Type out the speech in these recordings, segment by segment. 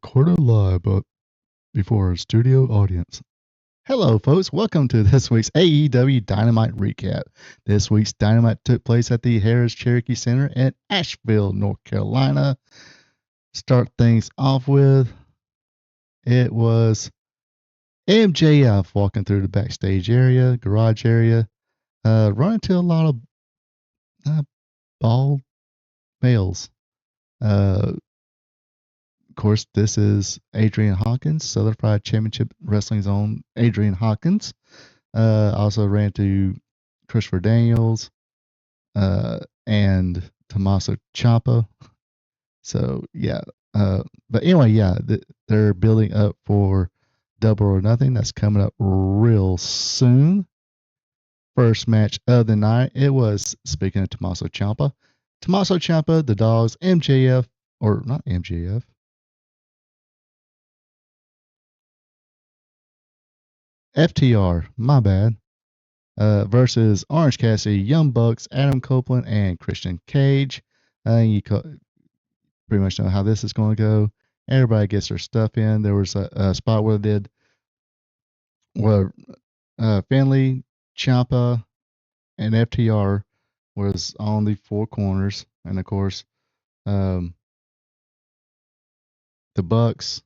recorded live, but before a studio audience. Hello, folks. Welcome to this week's AEW Dynamite recap. This week's Dynamite took place at the Harris Cherokee Center in Asheville, North Carolina. Start things off with, it was MJF walking through the backstage area, garage area, running into a lot of bald males. Of course, this is Adrian Hawkins, Southern Fried Championship Wrestling's own Adrian Hawkins. Also ran into Christopher Daniels and Tommaso Ciampa. So, yeah. But anyway, yeah, they're building up for Double or Nothing. That's coming up real soon. First match of the night, it was, speaking of Tommaso Ciampa, the Dogs, MJF, or not MJF, FTR, my bad, versus Orange Cassidy, Young Bucks, Adam Copeland, and Christian Cage. Pretty much know how this is going to go. Everybody gets their stuff in. There was a spot where they did where Finley, Ciampa, and FTR was on the four corners, and of course, the Bucks,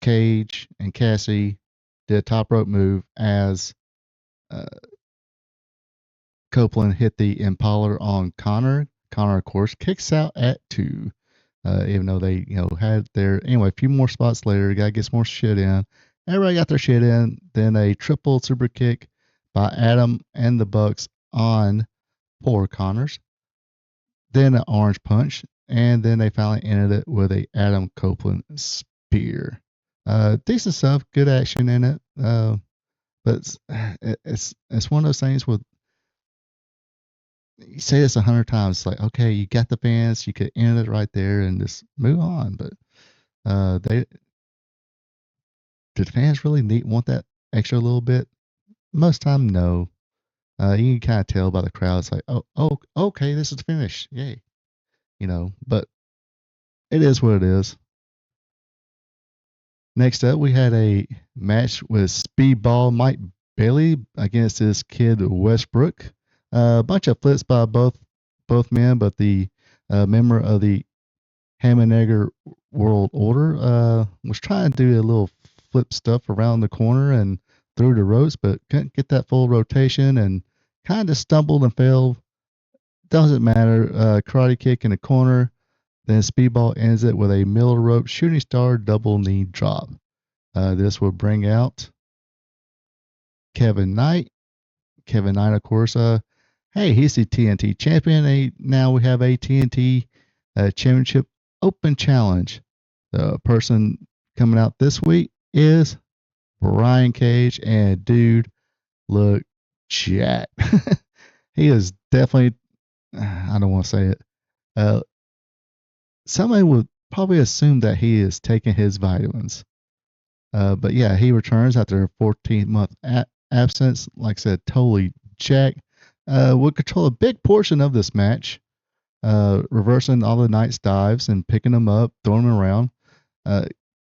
Cage, and Cassidy did a top rope move as Copeland hit the impaler on Connor. Connor, of course, kicks out at 2. Even though they, had their anyway, a few more spots later, guy gets more shit in. Everybody got their shit in. Then a triple super kick by Adam and the Bucks on poor Connors. Then an orange punch, and then they finally ended it with a Adam Copeland spear. Decent stuff, good action in it. But it's one of those things with, you say this 100 times. It's like, okay, you got the fans, you could end it right there and just move on. But did fans really want that extra little bit? Most time, no. You can kind of tell by the crowd. It's like, oh, okay, this is finished, yay, But it is what it is. Next up, we had a match with Speedball Mike Bailey against this kid Westbrook. A bunch of flips by both men, but the member of the Hammenegger World Order was trying to do a little flip stuff around the corner and through the ropes, but couldn't get that full rotation and kind of stumbled and fell. Doesn't matter. Karate kick in the corner. Then Speedball ends it with a middle rope shooting star double knee drop. This will bring out Kevin Knight. Kevin Knight, of course, hey, he's the TNT champion. Now we have a TNT championship open challenge. The person coming out this week is Brian Cage, and dude, look jacked. He is definitely, I don't want to say it. Somebody would probably assume that he is taking his vitamins. But yeah, he returns after a 14-month absence. Like I said, totally jacked. Would control a big portion of this match, reversing all the Knight's dives and picking them up, throwing them around.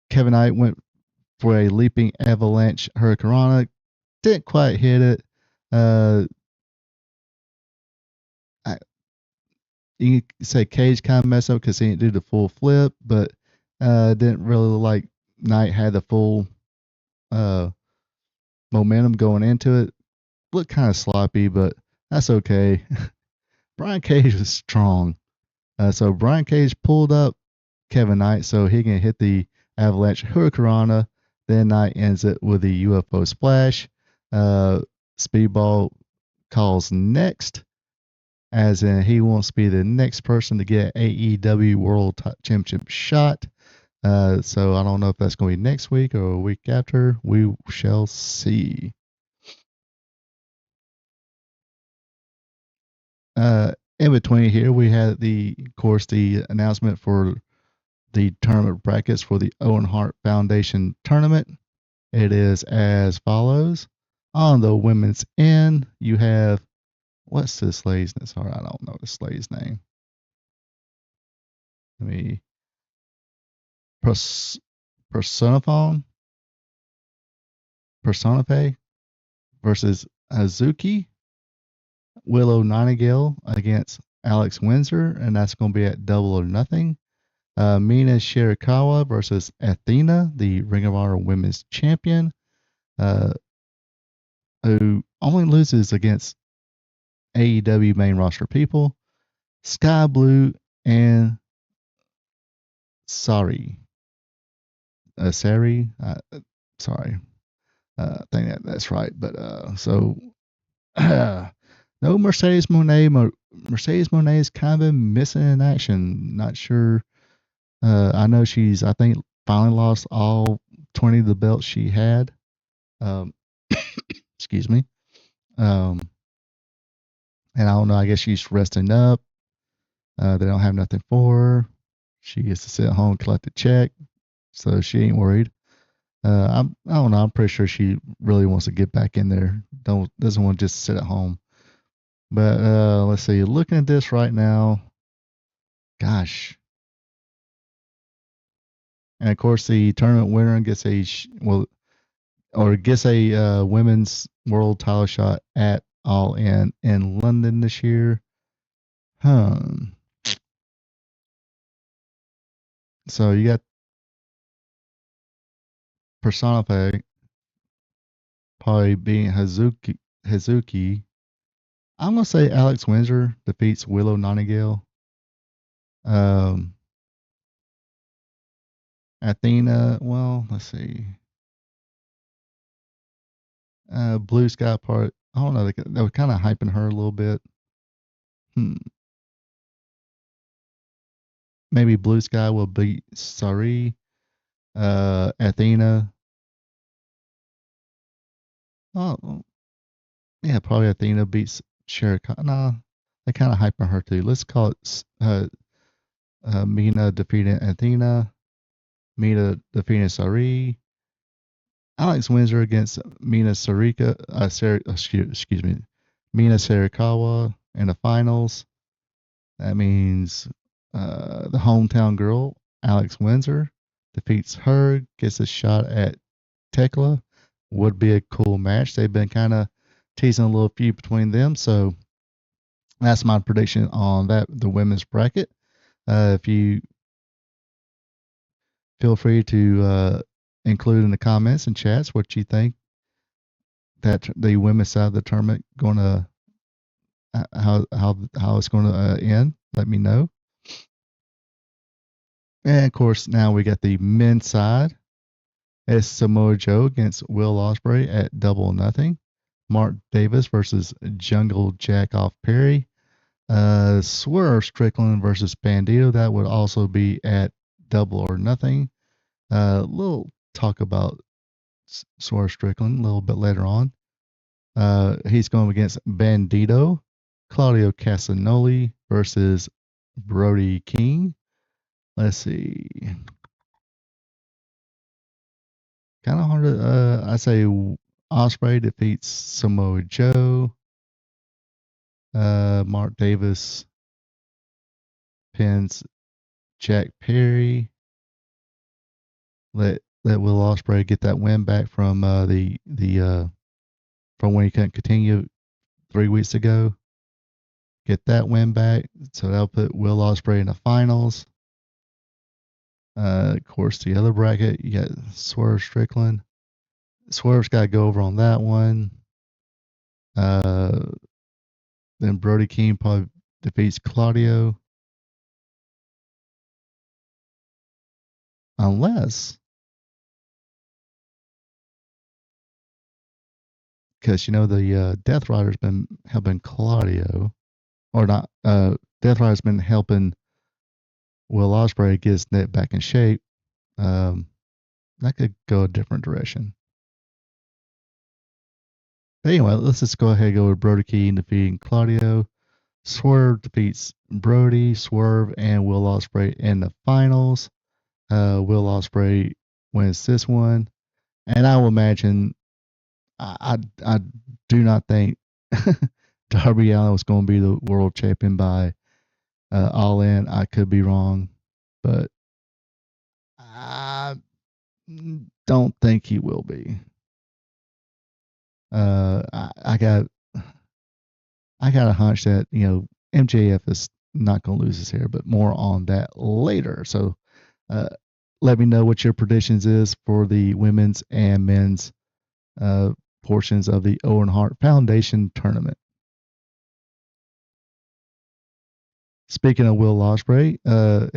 Kevin Knight went for a leaping avalanche hurricanrana, didn't quite hit it. You can say Cage kind of messed up because he didn't do the full flip, but didn't really look like Knight had the full momentum going into it. Looked kind of sloppy, but that's okay. Brian Cage was strong. So Brian Cage pulled up Kevin Knight so he can hit the avalanche hurricanrana. Then Knight ends it with the UFO splash. Speedball calls next, as in he wants to be the next person to get AEW World Championship shot. So I don't know if that's going to be next week or a week after. We shall see. In between here, we had of course, the announcement for the tournament brackets for the Owen Hart Foundation tournament. It is as follows. On the women's end, you have, what's this lady's name? Sorry, I don't know this lady's name. Let me Pers- Personify Personify versus Hazuki. Willow Nightingale against Alex Windsor, and that's going to be at Double or Nothing. Mina Shirakawa versus Athena, the Ring of Honor Women's Champion, uh, who only loses against AEW main roster people. Sky Blue and Sari. Sari. Sorry. I think that's right. But so no Mercedes Monet. Mercedes Monet is kind of been missing in action. Not sure. I know I think, finally lost all 20 of the belts she had. Um, excuse me. Um, and I don't know. I guess she's resting up. They don't have nothing for her. She gets to sit at home and collect a check, so she ain't worried. I don't know. I'm pretty sure she really wants to get back in there. Doesn't want to just sit at home. But let's see. Looking at this right now, gosh. And of course, the tournament winner gets gets a women's world title shot at All in London this year. So you got Personified probably being Hazuki. I'm gonna say Alex Windsor defeats Willow Nightingale. Um, Athena. Well, let's see. Blue Sky part. I don't know. They were kind of hyping her a little bit. Hmm. Maybe Blue Sky will beat Sari. Athena. Oh, yeah, probably Athena beats Sherika. Nah, they kind of hyping her too. Let's call it Mina defeating Athena. Mina defeating Sari. Alex Windsor against Mina Sarika. Excuse me. Mina Sarikawa in the finals. That means the hometown girl, Alex Windsor, defeats her, gets a shot at Tekla. Would be a cool match. They've been kind of teasing a little feud between them. So that's my prediction on the women's bracket. If you feel free to include in the comments and chats what you think that the women's side of the tournament going to how it's going to end. Let me know. And of course, now we got the men's side. It's Samoa Joe against Will Ospreay at Double or Nothing. Mark Davis versus Jungle Jackoff Perry. Swerve Strickland versus Bandito. That would also be at Double or Nothing. Little talk about Swerve Strickland a little bit later on. He's going against Bandito. Claudio Castagnoli versus Brody King. Let's see. Kind of hard to. I say Ospreay defeats Samoa Joe. Mark Davis pins Jack Perry. Let Will Ospreay get that win back from from when he couldn't continue 3 weeks ago. Get that win back, so that'll put Will Ospreay in the finals. Of course, the other bracket you got Swerve Strickland. Swerve's got to go over on that one. Then Brody King probably defeats Claudio. Unless, because the Death Rider's been helping Claudio, or not. Death Rider's been helping Will Ospreay get his neck back in shape. That could go a different direction. But anyway, let's just go ahead and go with Brody King defeating Claudio. Swerve defeats Brody, Swerve, and Will Ospreay in the finals. Will Ospreay wins this one, and I will imagine I do not think Darby Allin was going to be the world champion by All In. I could be wrong, but Don't think he will be. I got a hunch that MJF is not going to lose his hair, but more on that later. So uh, let me know what your predictions is for the women's and men's uh, portions of the Owen Hart Foundation tournament. Speaking of Will Ospreay,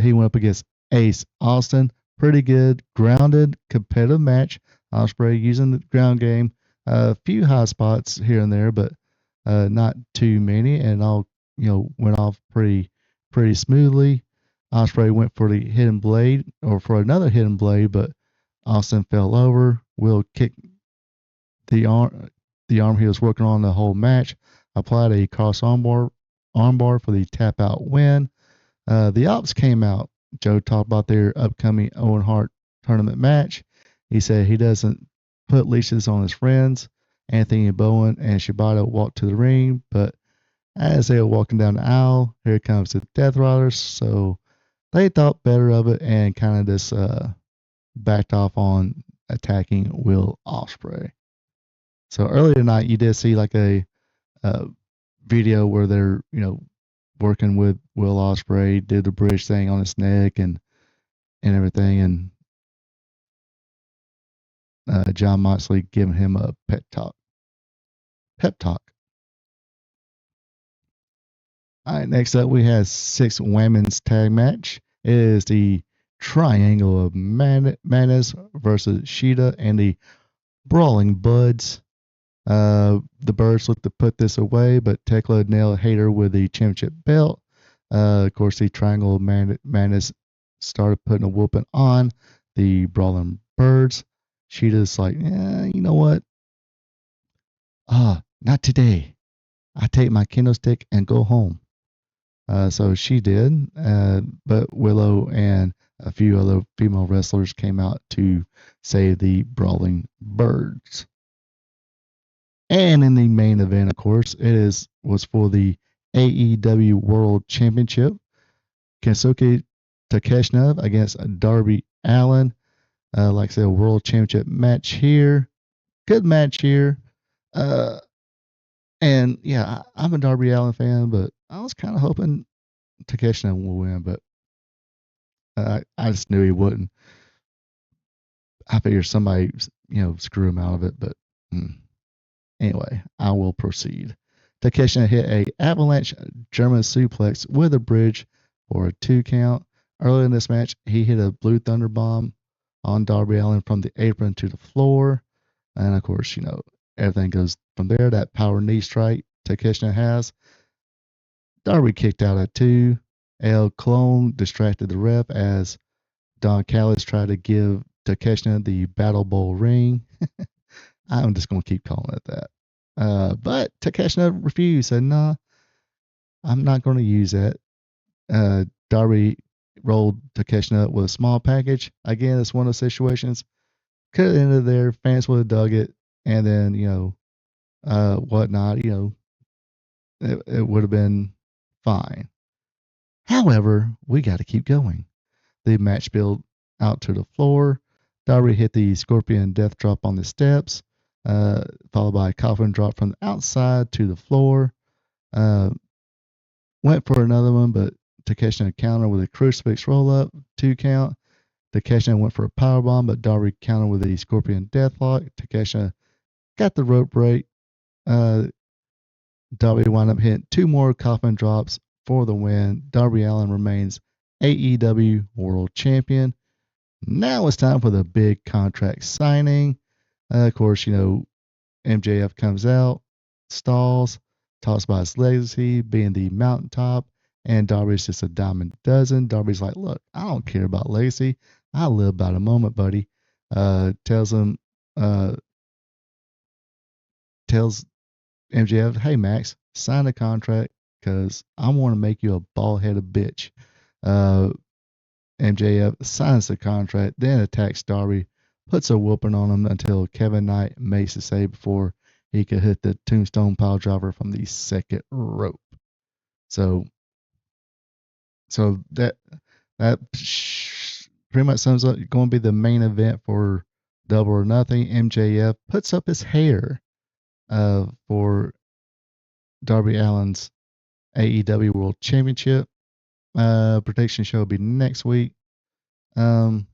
he went up against Ace Austin. Pretty good, grounded, competitive match. Ospreay using the ground game. A few high spots here and there, but not too many, and all went off pretty smoothly. Ospreay went for the hidden blade or for another hidden blade, but Austin fell over. Will kicked the arm he was working on the whole match. Applied a cross armbar for the tap out win. The Ops came out. Joe talked about their upcoming Owen Hart tournament match. He said he doesn't put leashes on his friends. Anthony Bowen and Shibata walked to the ring, but as they were walking down the aisle, here comes the Death Riders. So they thought better of it and kind of just backed off on attacking Will Ospreay. So earlier tonight, you did see like a video where they're working with Will Ospreay, did the bridge thing on his neck and everything, and John Moxley giving him a pep talk. All right, next up we have 6 women's tag match. It is the Triangle of Madness versus Sheeta and the Brawling Buds. The Birds look to put this away, but Tekla nailed Hayter with the championship belt. Of course, the Triangle of Madness started putting a whooping on the Brawling Birds. Sheeta's like, you know what? Not today. I take my kendo stick and go home. So she did, but Willow and a few other female wrestlers came out to save the Brawling Birds. And in the main event, of course, was for the AEW World Championship. Kensuke Takeshita against Darby Allin. Like I said, a World Championship match here. Good match here. And yeah, I'm a Darby Allin fan, but I was kind of hoping Takeshita would win, but I just knew he wouldn't. I figured somebody, screw him out of it, but anyway, I will proceed. Takeshita hit a avalanche German suplex with a bridge for a 2 count. Earlier in this match, he hit a blue thunder bomb on Darby Allin from the apron to the floor. And of course, everything goes from there. That power knee strike Takeshita has. Darby kicked out at 2. El Clone distracted the ref as Don Callis tried to give Takeshita the Battle Bowl ring. I'm just going to keep calling it that. But Takeshita refused, said, nah, I'm not going to use that. Darby rolled Takeshita with a small package. Again, it's one of those situations. Could have ended there. Fans would have dug it. And then, whatnot, it would have been fine. However, we got to keep going. The match spilled out to the floor. Darby hit the Scorpion Death Drop on the steps, followed by a coffin drop from the outside to the floor. Went for another one, but Takeshita countered with a crucifix roll up, 2 count. Takeshita went for a powerbomb, but Darby countered with a Scorpion Deathlock. Takeshita got the rope break. Darby wound up hitting 2 more coffin drops for the win. Darby Allin remains AEW World Champion. Now it's time for the big contract signing. Of course, MJF comes out, stalls, talks about his legacy being the mountaintop, and Darby's just a dime a dozen. Darby's like, look, I don't care about legacy. I live by the moment, buddy. Tells MJF, hey, Max, sign the contract because I want to make you a bald-headed bitch. MJF signs the contract, then attacks Darby, puts a whooping on him until Kevin Knight makes the save before he could hit the tombstone pile driver from the second rope. So that pretty much sums up going to be the main event for Double or Nothing. MJF puts up his hair for Darby Allin's AEW World Championship. Prediction show will be next week. Let's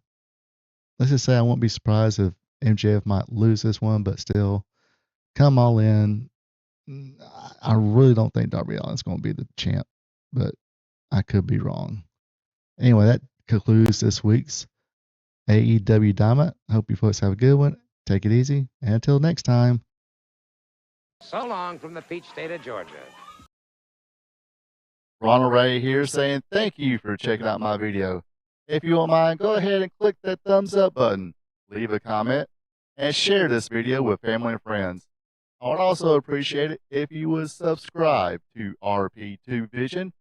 just say I won't be surprised if MJF might lose this one, but still, come all in. I really don't think Darby Allin's going to be the champ, but I could be wrong. Anyway, that concludes this week's AEW Dynamite. Hope you folks have a good one. Take it easy. And until next time. So long from the peach state of Georgia. Ronald Ray here saying thank you for checking out my video. If you don't mind, go ahead and click that thumbs up button, leave a comment, and share this video with family and friends. I would also appreciate it if you would subscribe to RP2 Vision,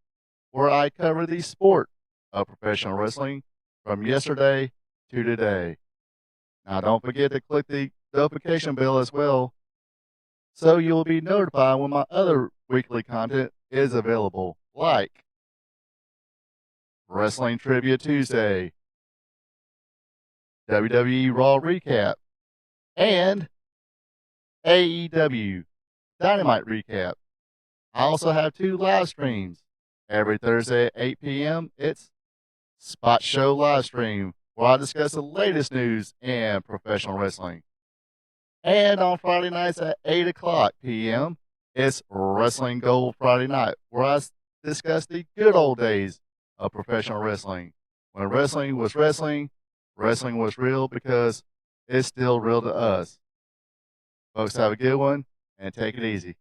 where I cover the sport of professional wrestling from yesterday to today. Now don't forget to click the notification bell as well, so you'll be notified when my other weekly content is available, like Wrestling Trivia Tuesday, WWE Raw Recap, and AEW Dynamite Recap. I also have 2 live streams. Every Thursday at 8 p.m., it's Spot Show Live Stream, where I discuss the latest news in professional wrestling. And on Friday nights at 8 o'clock p.m., it's Wrestling Gold Friday Night, where I discuss the good old days of professional wrestling. When wrestling was wrestling, wrestling was real because it's still real to us. Folks, have a good one and take it easy.